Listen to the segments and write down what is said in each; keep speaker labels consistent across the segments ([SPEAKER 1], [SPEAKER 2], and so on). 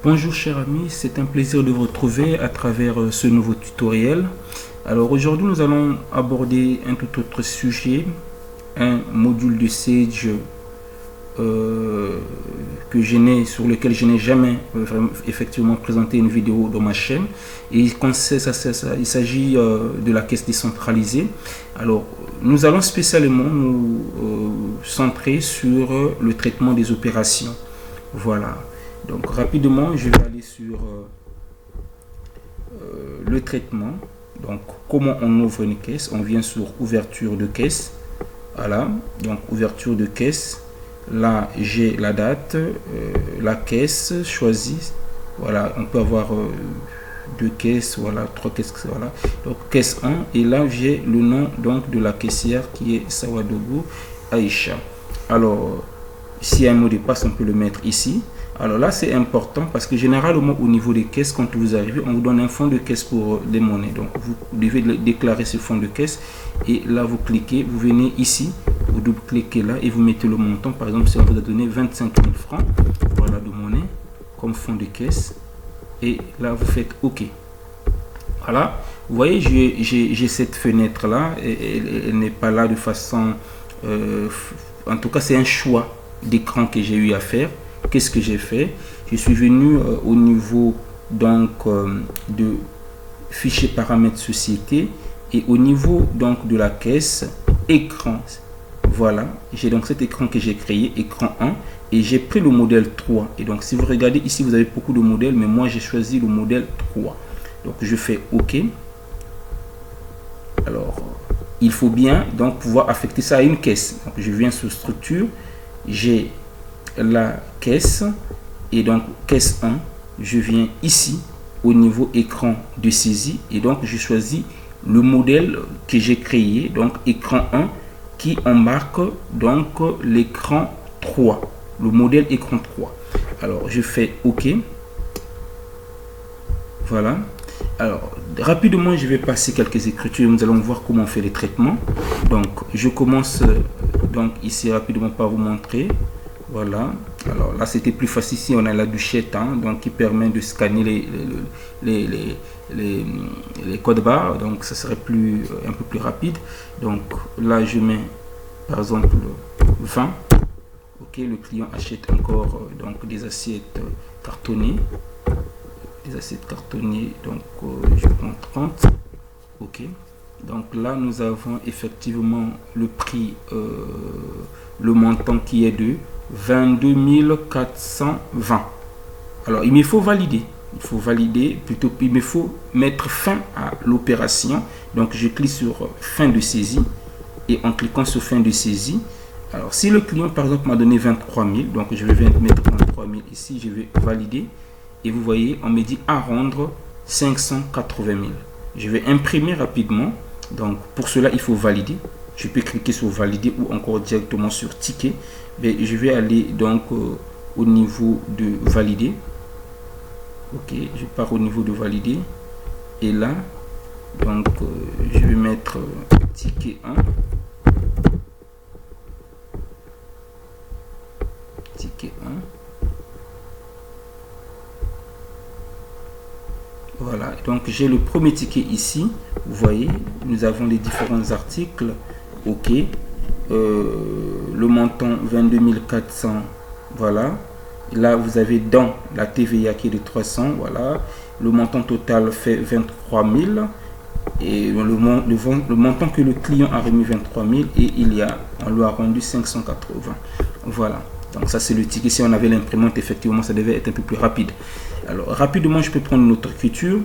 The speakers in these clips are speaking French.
[SPEAKER 1] Bonjour chers amis, c'est un plaisir de vous retrouver à travers ce nouveau tutoriel. Alors aujourd'hui nous allons aborder un tout autre sujet, un module de Sage sur lequel je n'ai jamais effectivement présenté une vidéo dans ma chaîne. Et il s'agit de la caisse décentralisée. Alors nous allons spécialement nous centrer sur le traitement des opérations. Voilà. Donc rapidement, je vais aller sur le traitement. Donc comment on ouvre une caisse? On vient sur ouverture de caisse. Voilà, donc ouverture de caisse. Là, j'ai la date, la caisse choisie. Voilà, on peut avoir deux caisses, voilà, trois caisses, voilà. Donc caisse 1 et là j'ai le nom donc de la caissière qui est Sawadogo Aisha. Alors, s'il y a un mot de passe, on peut le mettre ici. Alors là, c'est important parce que généralement, au niveau des caisses, quand vous arrivez, on vous donne un fonds de caisse pour des monnaies. Donc, vous devez déclarer ce fonds de caisse. Et là, vous cliquez, vous venez ici, vous double-cliquez là et vous mettez le montant. Par exemple, si on vous a donné 25 000 francs, voilà, de monnaie comme fonds de caisse. Et là, vous faites OK. Voilà. Vous voyez, j'ai cette fenêtre-là. Elle n'est pas là de façon... en tout cas, c'est un choix d'écran que j'ai eu à faire. Qu'est-ce que j'ai fait? Je suis venu au niveau donc de fichier paramètres société et au niveau donc de la caisse écran. Voilà, j'ai donc cet écran que j'ai créé, écran 1, et j'ai pris le modèle 3. Et donc si vous regardez ici, vous avez beaucoup de modèles, mais moi j'ai choisi le modèle 3. Donc je fais OK. Alors il faut bien donc pouvoir affecter ça à une caisse. Donc je viens sur structure, j'ai la caisse et donc caisse 1, je viens ici au niveau écran de saisie et donc je choisis le modèle que j'ai créé, donc écran 1 qui embarque donc l'écran 3, le modèle écran 3. Alors je fais OK. Voilà. Alors rapidement je vais passer quelques écritures, nous allons voir comment on fait les traitements. Donc je commence donc ici rapidement par vous montrer. Voilà, alors là c'était plus facile si on a la duchette, hein, donc qui permet de scanner les codes barres, donc ça serait un peu plus rapide. Donc là je mets par exemple 20. Ok, le client achète encore donc des assiettes cartonnées, donc je prends 30. Ok, donc là nous avons effectivement le prix, le montant qui est de 22 420. Alors il me faut valider, plutôt il me faut mettre fin à l'opération. Donc je clique sur fin de saisie et en cliquant sur fin de saisie, alors si le client par exemple m'a donné 23 000, donc je vais mettre 23 000 ici, je vais valider et vous voyez on me dit à rendre 580 000. Je vais imprimer rapidement, donc pour cela il faut valider. Je peux cliquer sur valider ou encore directement sur ticket. Mais je vais aller donc au niveau de valider. Ok, je pars au niveau de valider. Et là, donc je vais mettre ticket 1. Ticket 1. Voilà, donc j'ai le premier ticket ici. Vous voyez, nous avons les différents articles. OK, le montant 22 400, voilà. Là vous avez dans la TVA qui est de 300, voilà. Le montant total fait 23 000 et le montant que le client a remis 23 000 et on lui a rendu 580. Voilà, donc ça c'est le ticket. Si on avait l'imprimante, effectivement ça devait être un peu plus rapide. Alors rapidement je peux prendre une autre écriture,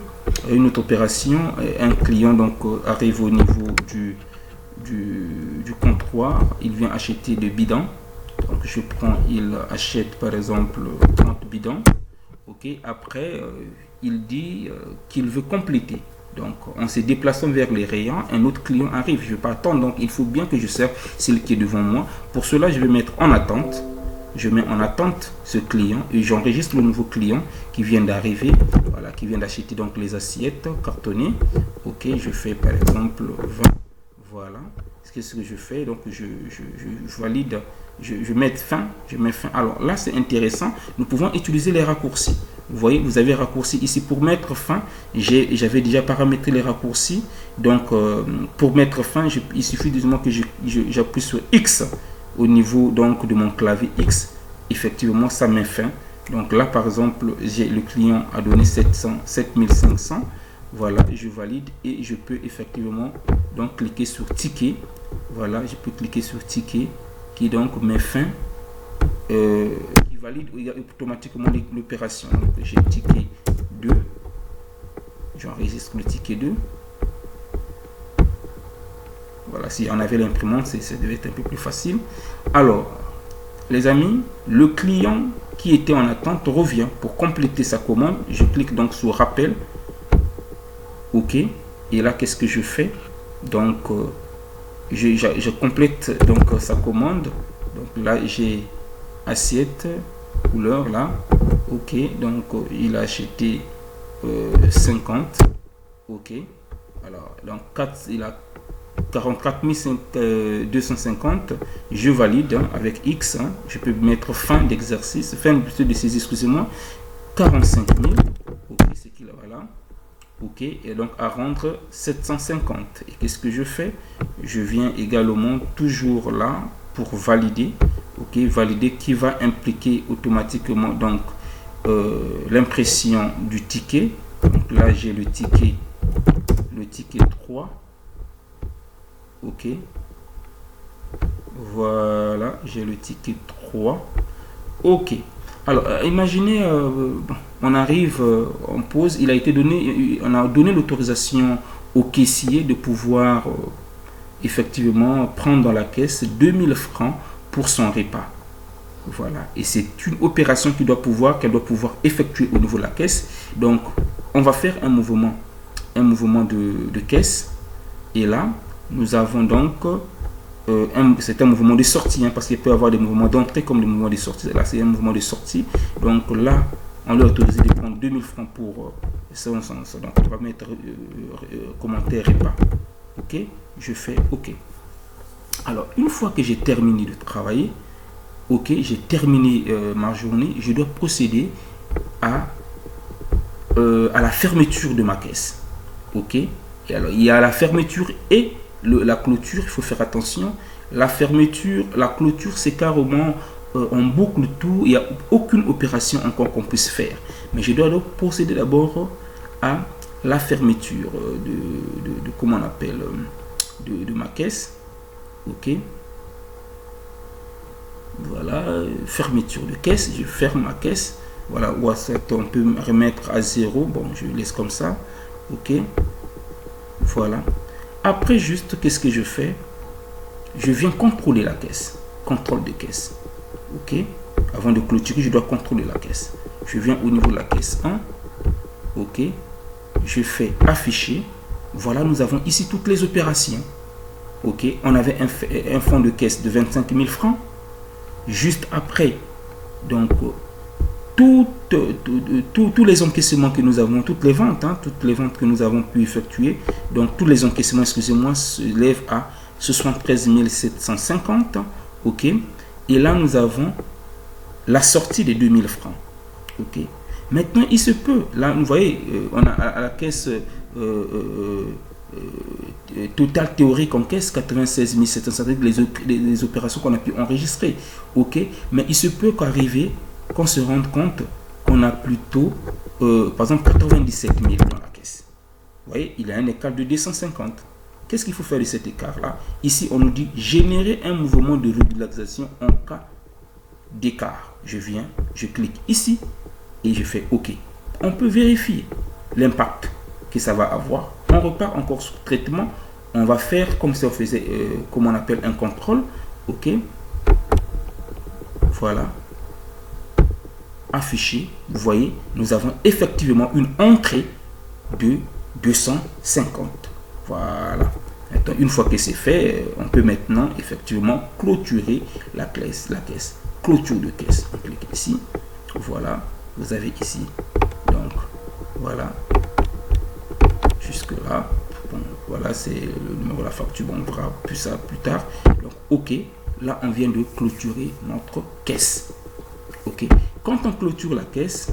[SPEAKER 1] une autre opération. Un client donc arrive au niveau du comptoir, il vient acheter des bidons. Donc je prends, il achète par exemple 30 bidons. Ok, après il dit qu'il veut compléter. Donc en se déplaçant vers les rayons, un autre client arrive. Je ne vais pas attendre, donc il faut bien que je serve celle qui est devant moi. Pour cela, je vais mettre en attente. Je mets en attente ce client et j'enregistre le nouveau client qui vient d'arriver, voilà, qui vient d'acheter donc les assiettes cartonnées. Ok, je fais par exemple 20. Voilà, qu'est-ce que je fais? Donc je valide, je mets fin. Alors là c'est intéressant, nous pouvons utiliser les raccourcis. vous voyez, vous avez raccourci ici pour mettre fin. J'avais déjà paramétré les raccourcis. Donc, pour mettre fin, il suffit justement que j'appuie sur X au niveau donc de mon clavier X. Effectivement, ça met fin. Donc là, par exemple, le client a donné 7500. Voilà, je valide et je peux effectivement donc cliquer sur ticket. Voilà, je peux cliquer sur ticket qui donc met fin, qui valide automatiquement l'opération. Donc j'ai ticket 2, j'enregistre le ticket 2. Voilà, si on avait l'imprimante, ça devait être un peu plus facile. Alors, les amis, le client qui était en attente revient pour compléter sa commande. Je clique donc sur rappel. OK. Et là, qu'est-ce que je fais? Donc, je complète donc sa commande. Donc là, j'ai assiette, couleur là. OK. Donc, il a acheté 50. OK. Alors, donc 4, il a 44 250. Je valide avec X. Je peux mettre fin d'exercice, fin de ces, excusez-moi, 45 000. OK, c'est qu'il a, voilà. OK, et donc à rendre 750. Et qu'est-ce que je fais? Je viens également toujours là pour valider. OK, valider qui va impliquer automatiquement donc l'impression du ticket. Donc là, j'ai le ticket 3. OK, voilà, j'ai le ticket 3. OK, alors imaginez, on arrive, on pose, il a été donné, on a donné l'autorisation au caissier de pouvoir effectivement prendre dans la caisse 2000 francs pour son repas. Voilà, et c'est une opération qu'elle doit pouvoir effectuer au niveau de la caisse. Donc on va faire un mouvement de caisse, et là nous avons donc c'est un mouvement de sortie, parce qu'il peut y avoir des mouvements d'entrée comme des mouvements de sortie. Là, c'est un mouvement de sortie. Donc là, on lui a autorisé de prendre 2000 francs pour ça. Donc on va mettre commentaire repas. OK, je fais OK. Alors, une fois que j'ai terminé de travailler, OK, j'ai terminé ma journée, je dois procéder à la fermeture de ma caisse. OK, et alors il y a la fermeture et la clôture. Il faut faire attention. La fermeture, la clôture, c'est carrément on boucle tout. Il n'y a aucune opération encore qu'on puisse faire. Mais je dois donc procéder d'abord à la fermeture de comment on appelle de ma caisse. OK, voilà, fermeture de caisse. Je ferme ma caisse. Voilà, ou on peut remettre à 0. Bon, je laisse comme ça. OK, voilà. Après, juste, qu'est-ce que je fais? Je viens contrôler la caisse. Contrôle de caisse. OK, avant de clôturer, je dois contrôler la caisse. Je viens au niveau de la caisse 1. OK, je fais afficher. Voilà, nous avons ici toutes les opérations. OK, on avait un fonds de caisse de 25 000 francs. Juste après, donc, tous les encaissements que nous avons, toutes les ventes que nous avons pu effectuer, donc tous les encaissements, excusez-moi, se lèvent à 73 750. OK, et là nous avons la sortie des 2000 francs. OK, maintenant il se peut, là vous voyez, on a à la caisse total théorique en caisse 96 750, les opérations qu'on a pu enregistrer. OK, mais il se peut qu'arriver qu'on se rende compte qu'on a plutôt par exemple 97 000 dans la caisse. Vous voyez, il y a un écart de 250. Qu'est-ce qu'il faut faire de cet écart là? Ici on nous dit générer un mouvement de régularisation en cas d'écart. Je viens, je clique ici et je fais OK. On peut vérifier l'impact que ça va avoir. On repart encore sur traitement. On va faire comme si on faisait comme on appelle un contrôle. OK, voilà, affiché. Vous voyez, nous avons effectivement une entrée de 250. Voilà. Maintenant, une fois que c'est fait, on peut maintenant effectivement clôturer la caisse. Clôture de caisse. On clique ici. Voilà. Vous avez ici. Donc, voilà. Jusque là. Bon, voilà, c'est le numéro de la facture. Bon, on verra plus ça plus tard. Donc, OK. Là, on vient de clôturer notre caisse. OK. Quand on clôture la caisse,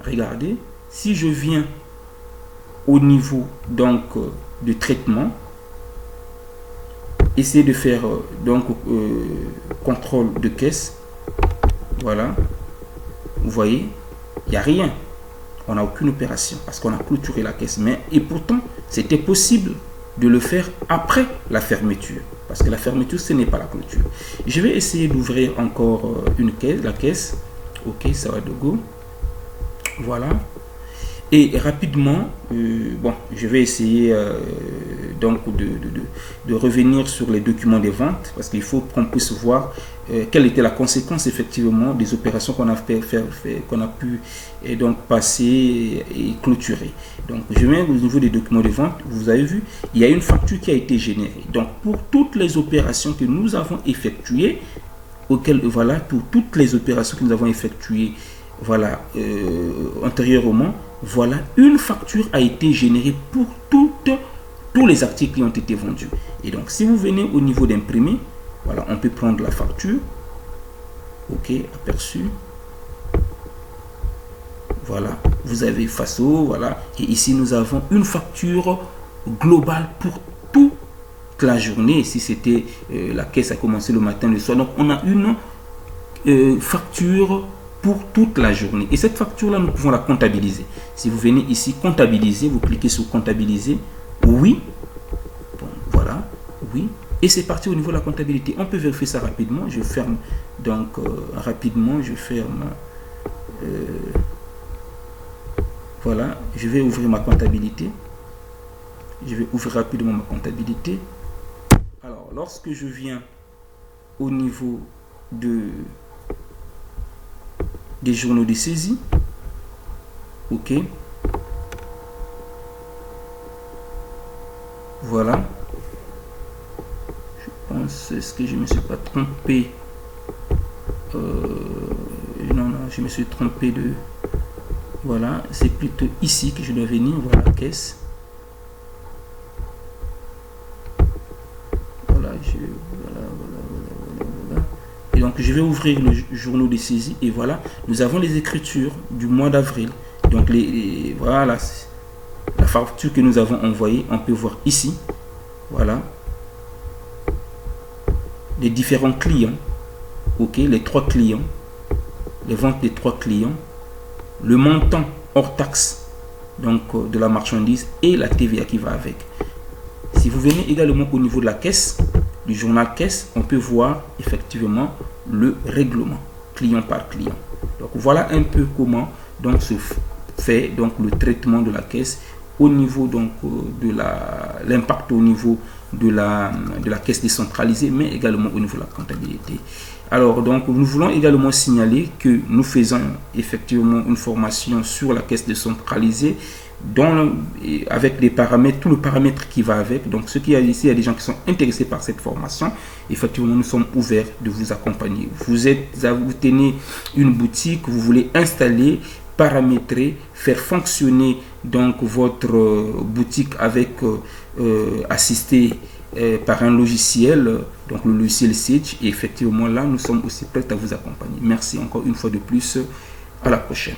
[SPEAKER 1] regardez, si je viens au niveau donc de traitement, essayer de faire contrôle de caisse, voilà, vous voyez, il n'y a rien, on n'a aucune opération parce qu'on a clôturé la caisse, mais et pourtant c'était possible de le faire après la fermeture, parce que la fermeture ce n'est pas la clôture. Je vais essayer d'ouvrir encore une caisse, la caisse, ok, ça va de go, voilà. Et rapidement, bon, je vais essayer donc de revenir sur les documents des ventes, parce qu'il faut qu'on puisse voir quelle était la conséquence effectivement des opérations qu'on a qu'on a pu et donc passer et clôturer. Donc je mets au niveau des documents de vente, vous avez vu, il y a une facture qui a été générée. Donc pour toutes les opérations que nous avons effectuées, voilà, pour toutes les opérations que nous avons effectuées, voilà, antérieurement, voilà, une facture a été générée pour tous les articles qui ont été vendus. Et donc, si vous venez au niveau d'imprimé, voilà, on peut prendre la facture. Ok, aperçu. Voilà, vous avez FASO, voilà. Et ici, nous avons une facture globale pour toute la journée. Si c'était la caisse a commencé le matin, le soir. Donc, on a une facture pour toute la journée. Et cette facture-là, nous pouvons la comptabiliser. Si vous venez ici, comptabiliser, vous cliquez sur comptabiliser. Oui. Bon, voilà. Oui. Et c'est parti au niveau de la comptabilité. On peut vérifier ça rapidement. Je ferme. Donc, rapidement, je ferme. Voilà. Je vais ouvrir ma comptabilité. Je vais ouvrir rapidement ma comptabilité. Alors, lorsque je viens au niveau des journaux de saisie, ok, voilà, je pense, est-ce que je me suis pas trompé, non, je me suis trompé de, voilà, c'est plutôt ici que je dois venir, voilà, caisse, voilà, et donc je vais ouvrir le journal de saisie et voilà, nous avons les écritures du mois d'avril. Donc voilà, la facture que nous avons envoyée, on peut voir ici, voilà, les différents clients, ok, les 3 clients, les ventes des 3 clients, le montant hors taxe donc de la marchandise et la TVA qui va avec. Si vous venez également au niveau de la caisse, du journal caisse, on peut voir effectivement le règlement client par client. Donc voilà un peu comment donc se fait donc le traitement de la caisse au niveau donc de l'impact au niveau de la caisse décentralisée, mais également au niveau de la comptabilité. Alors donc nous voulons également signaler que nous faisons effectivement une formation sur la caisse décentralisée avec des paramètres, tout le paramètre qui va avec. Donc ce qu'il y a ici, il y a des gens qui sont intéressés par cette formation. Effectivement, nous sommes ouverts de vous accompagner. Vous tenez une boutique, vous voulez installer, paramétrer, faire fonctionner donc votre boutique avec assisté par un logiciel, donc le logiciel Sage. Et effectivement là, nous sommes aussi prêts à vous accompagner. Merci encore une fois de plus. À la prochaine.